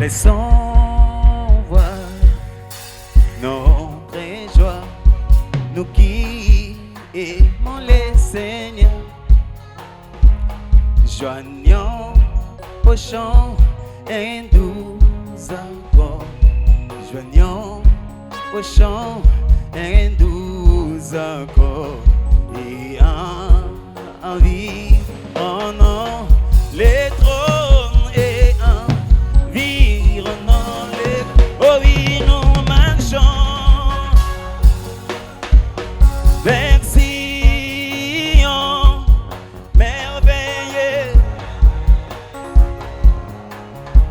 Laissons voir notre joie, nous qui aimons les Seigneurs. Joignons au chant et nous encore. Joignons au chant et nous encore. Et en vie, en nom, les trônes et environnant les... Oh oui, nous marchons vers Sion, merveilleux.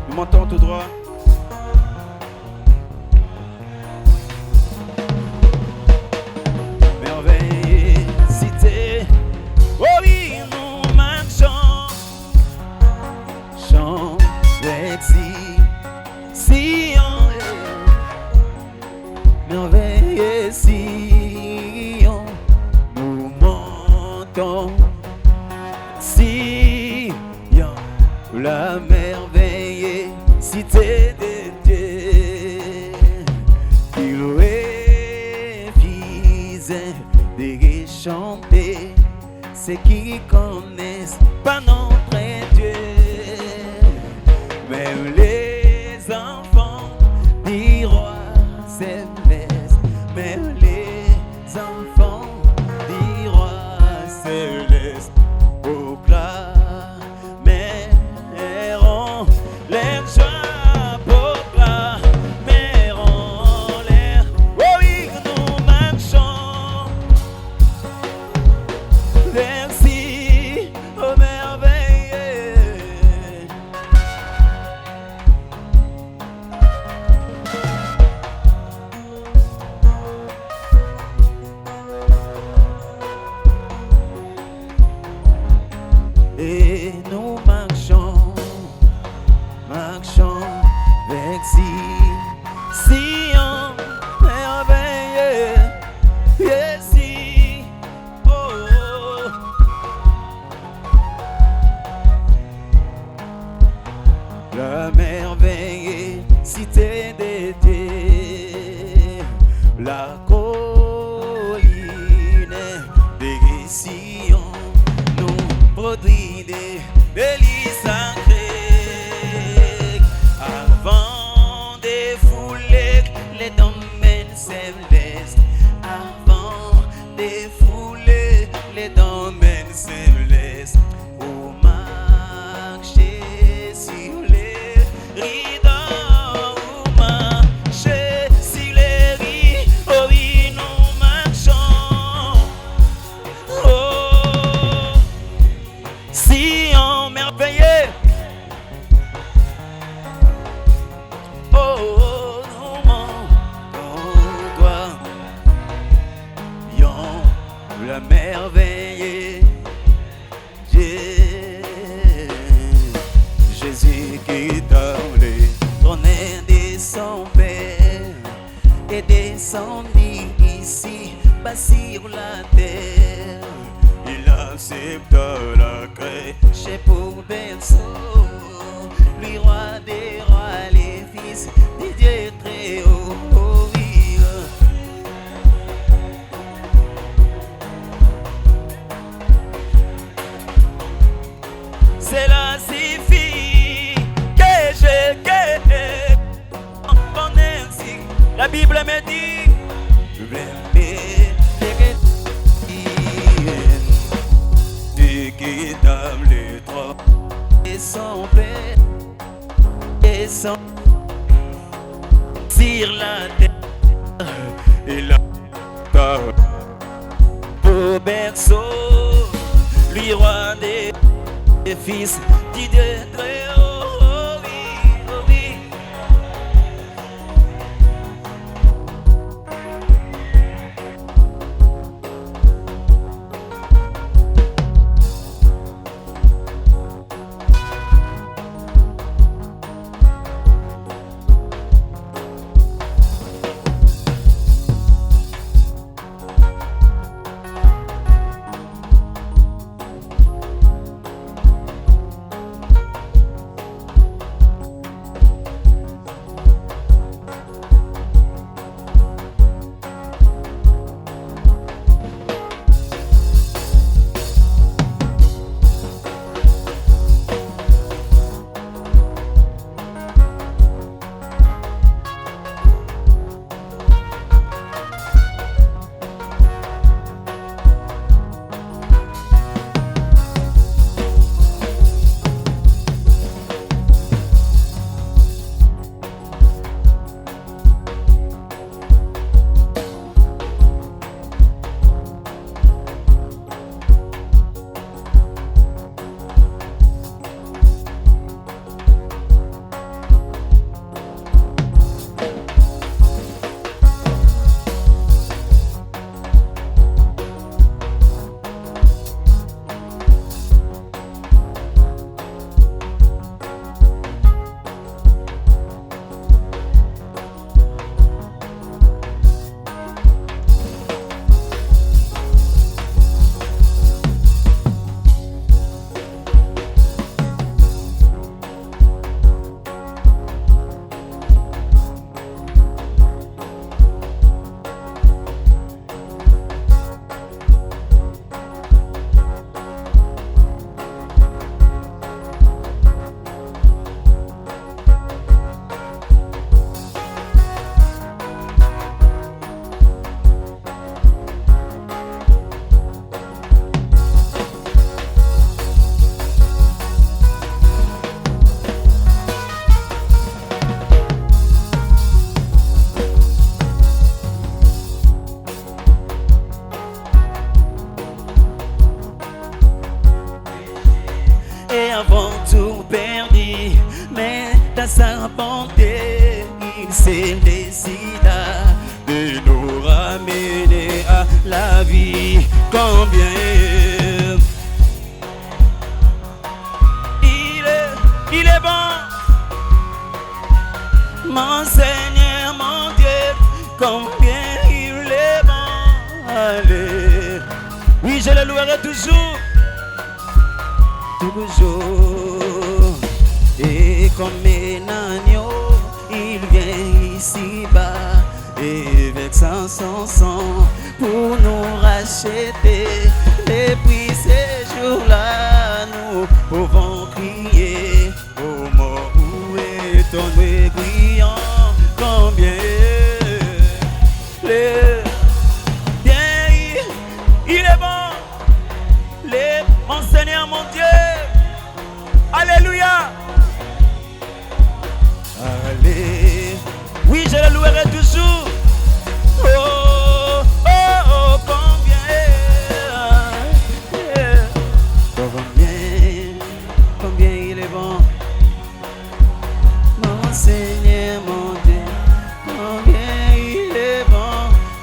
Nous montons tout droit. Merveilleux, cité. Oh oui, nous marchons. Chant vers Sion, merveilleux Sion. Nous montons Sion, la merveilleuse cité de Dieu. Il est fils de chanter ceux qui connaissent pas notre Dieu. Même les enfants du roi céleste, même les enfants du roi céleste, proclameront leur joie, proclameront leur... Oh oui, nous marchons vers Sion, oh merveilleux. Et nous marchons vers Sion, merveilleux, yes, oh. La merveilleuse cité de Dieu, la colline de Sion, nous produit des délices sacrés. Avant de fouler les domaines célestes, avant de fouler les domaines célestes, au marché sur les rideaux, au marché sur les rideaux, oh oui, nous marchons. Oh, Sion merveilleux. Oh, nous montons gloire, la merveille Dieu. Jésus qui dans les trônes de son Père est descendu ici, bas sur la terre. Il accepte la crèche pour berceau, lui roi des rois, les fils de Dieu très haut. Oh oui. Cela suffit que je connais ainsi. La Bible me dit, qui dans les trois et son père et son sur la terre et la terre pour berceau, lui roi des fils d'Dieu très haut. Oh oui, oh oui. s'il décida de nous ramener à la vie, combien il est bon, mon Seigneur, mon Dieu, combien il est bon. Allez, oui, je le louerai toujours, toujours. Et comme un agneau, il vient ici-bas et verse son sang pour nous racheter. Et puis ces jours-là, nous pouvons crier: ô mort, où est ton aiguillon? Combien il est bon, mon Seigneur, mon Dieu. Alléluia. Allez, oui, je le louerai toujours. Oh, oh, oh, combien il est bon, mon Seigneur, mon Dieu, combien il est bon.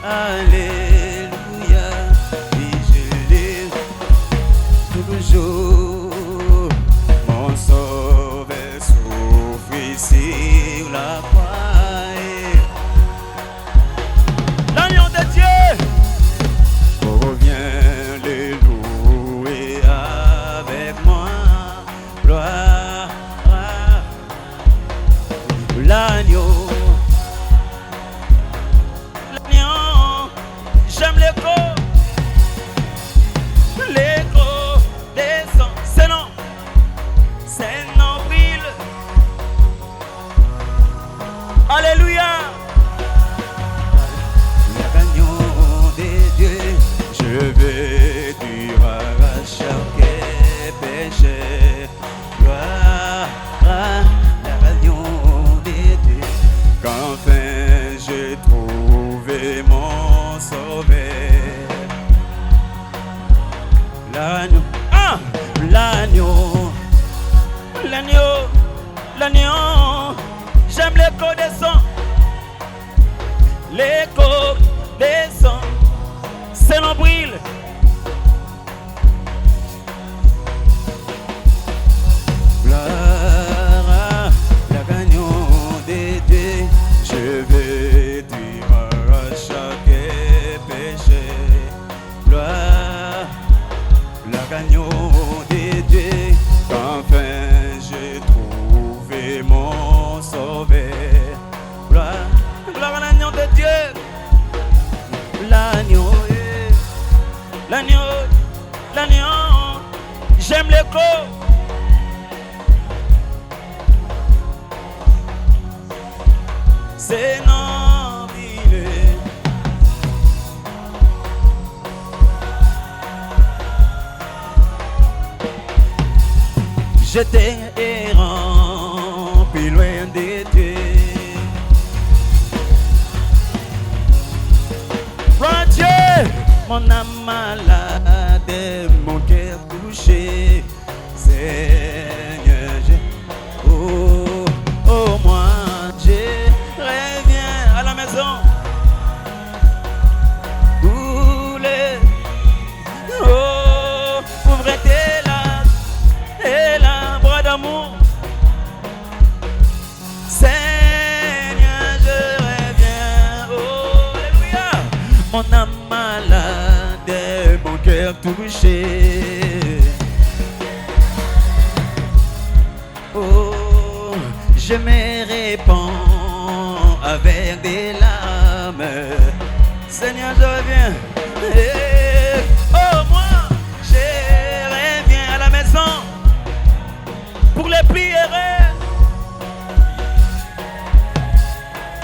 Alléluia. Oui, je l'ai toujours, mon sauveur souffre sur la croix. L'agneau de Dieu, reviens les louer avec moi. Gloire, l'agneau, j'aime l'écho des sons, c'est non brille. Alléluia. L'agneau de Dieu, je vais dire à chaque péché. Gloire, l'agneau de Dieu, qu'enfin j'ai trouvé mon sauveur. L'agneau, l'agneau, j'aime l'écho des sons, c'est l'ombril. Gloire, l'agneau de Dieu, je vais dire à chaque péché. Gloire, l'agneau de Dieu, qu'enfin j'ai trouvé mon sauveur. Gloire à l'agneau de Dieu. L'agneau, j'aime l'écho. C'est noble. J'étais errant, puis loin de Dieu. Dieu, mon âme malade, mon cœur touché. Seigneur, oh moi, je reviens à la maison. Ouvrez tes bras d'amour. Seigneur, je reviens. Oh, alléluia. Mon âme malade, mon cœur touché. Oh, je me répands avec des larmes. Seigneur, je reviens. Oh, moi, je reviens à la maison pour les prières.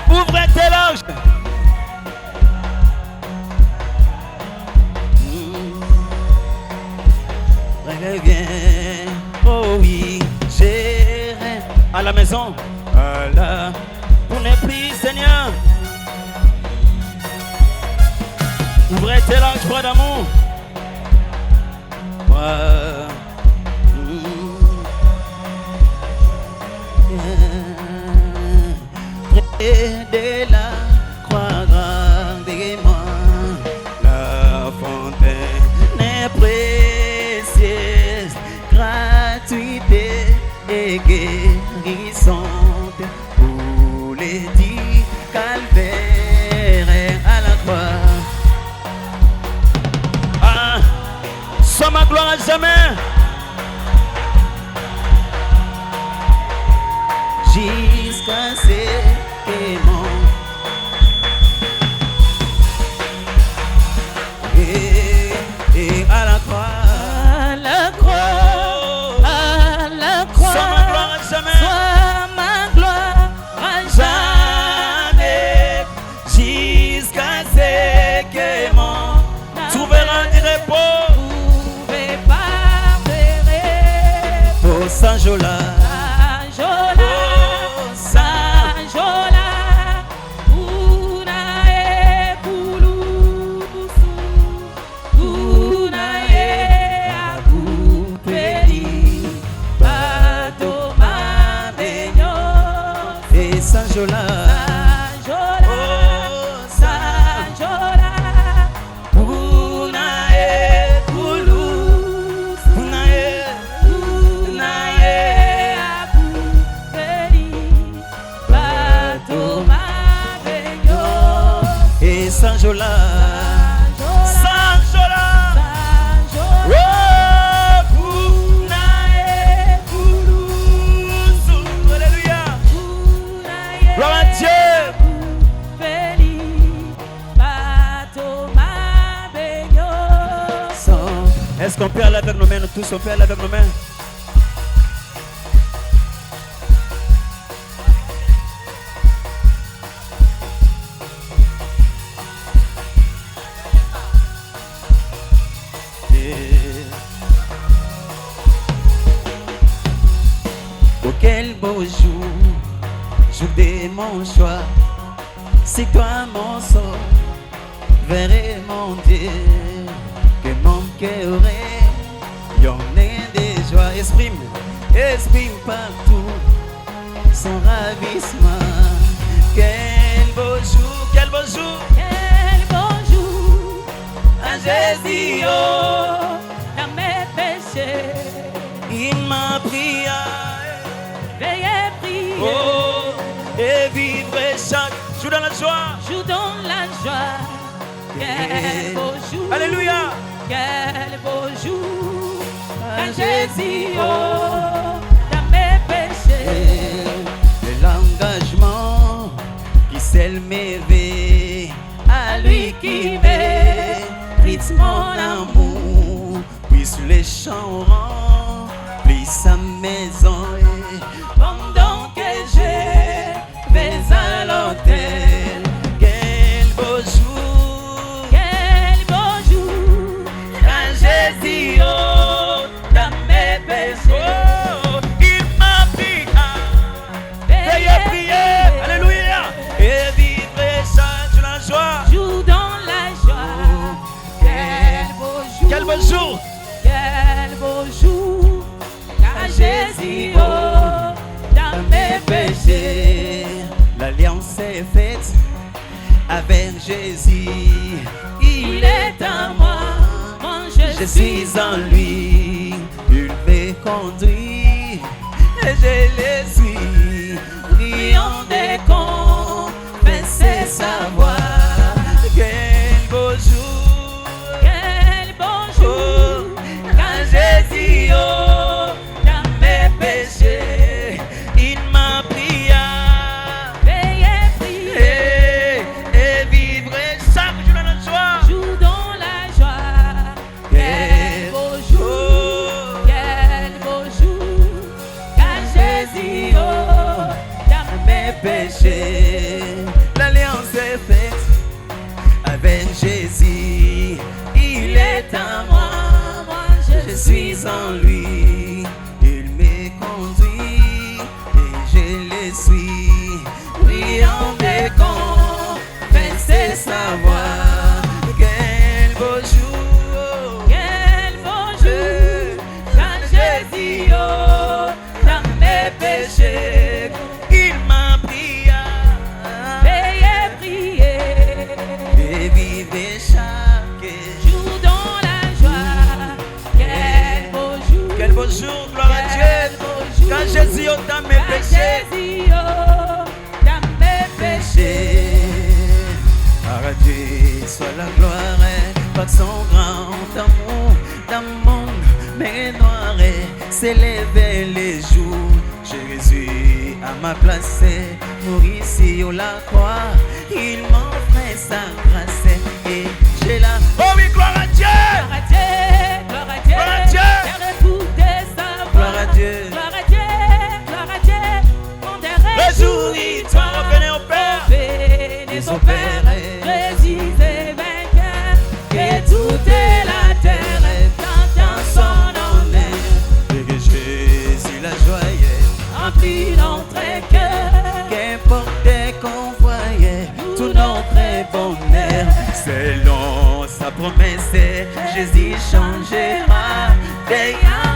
Ouvrez tes langes. Reviens, oh oui, j'irai à la maison, pour les prières, Seigneur. Ouvrez tes langes, bras d'amour. Et de la croix gardez-moi, la fontaine est précieuse, gratuité et guérissante pour les 10 calvaires à la croix. Ah, sois ma gloire à jamais. Jusqu'à ce qu'aimant et à la croix, à la croix, à la croix, sois ma gloire à jamais, sois ma gloire à jamais, jusqu'à ce qu'aimant trouvera du repos, trouver par pour Saint Jola. Saint-Jola, Saint-Jola, Punae, Pulu, Punae, Punae, Akupeli, Batoma, Benyo, et Saint-Jola, Saint-Jola, Saint-Jola, oh, Punae, Pulu, alléluia. Gloire à Dieu. Est-ce qu'on peut aller avec nos mains, nous tous, on peut aller avec nos mains? Oh, quel beau jour, jour de mon choix, c'est toi mon sort, verrai mon Dieu, que mon cœur est, y en a des joies, exprime partout son ravissement. Quel beau jour, quel beau jour, Quel beau jour, à Jésus, oh, dans mes péchés, il m'a pris à veillez, prier, oh, et vivre chaque jour dans la joie. joue dans la joie. Quel beau jour, Alléluia. quel beau jour, À quand Jésus, Jésus, oh, dans mes péchés, de l'engagement qui s'est m'éveille, à lui qui mérite mon amour, puisse les chants remplir sa maison. Pendant que je vais à l'hôtel, quel beau jour, quel beau jour, quand Jésus, oh, dans mes péchés, oh, il m'a pris à veiller, prier, alléluia, et vivre chaque jour la joie. joue dans la joie. Quel beau jour, Quel beau jour, quel beau jour, quand Jésus, oh, dans mes péchés, l'alliance est faite avec Jésus. il est à moi, moi Je suis en lui, il me conduit et je le suis. Prions des confesser sa voix. Quel beau jour, quel beau jour, quand Jésus, oh, dans mes péchés, il m'a pris à veillez, prier, et vivre chaque jour dans la joie. joue dans la joie. Quel beau jour, quel beau jour, quand Jésus, oh, dans mes Péché, l'alliance est faite avec Jésus. Il est à moi, je suis en lui. Il me conduit et je le suis. Prions des confesser sa voix. Quel beau jour, quel beau jour, quand Jésus, oh, dans mes péchés, il m'a pris à vois que son grand amour dans le monde m'énoirait, s'élever les jours. Jésus à ma place, mort ici au la croix, il m'offrait sa grâce et j'ai la... Oh oui, gloire à Dieu! Gloire à Dieu, gloire à Dieu, Gloire à Dieu! Terre écoutez sa voix. Gloire à Dieu! Gloire à Dieu, gloire à Dieu, mon dernier Le jour où toi revenez au Père, bénis son Père, Jésus est vainqueur, et toute la terre entend son honneur. et que Jésus la joyeux, Remplis notre cœur, qu'importe qu'on voyait, tout notre bonheur, selon sa promesse, Jésus changera, veillant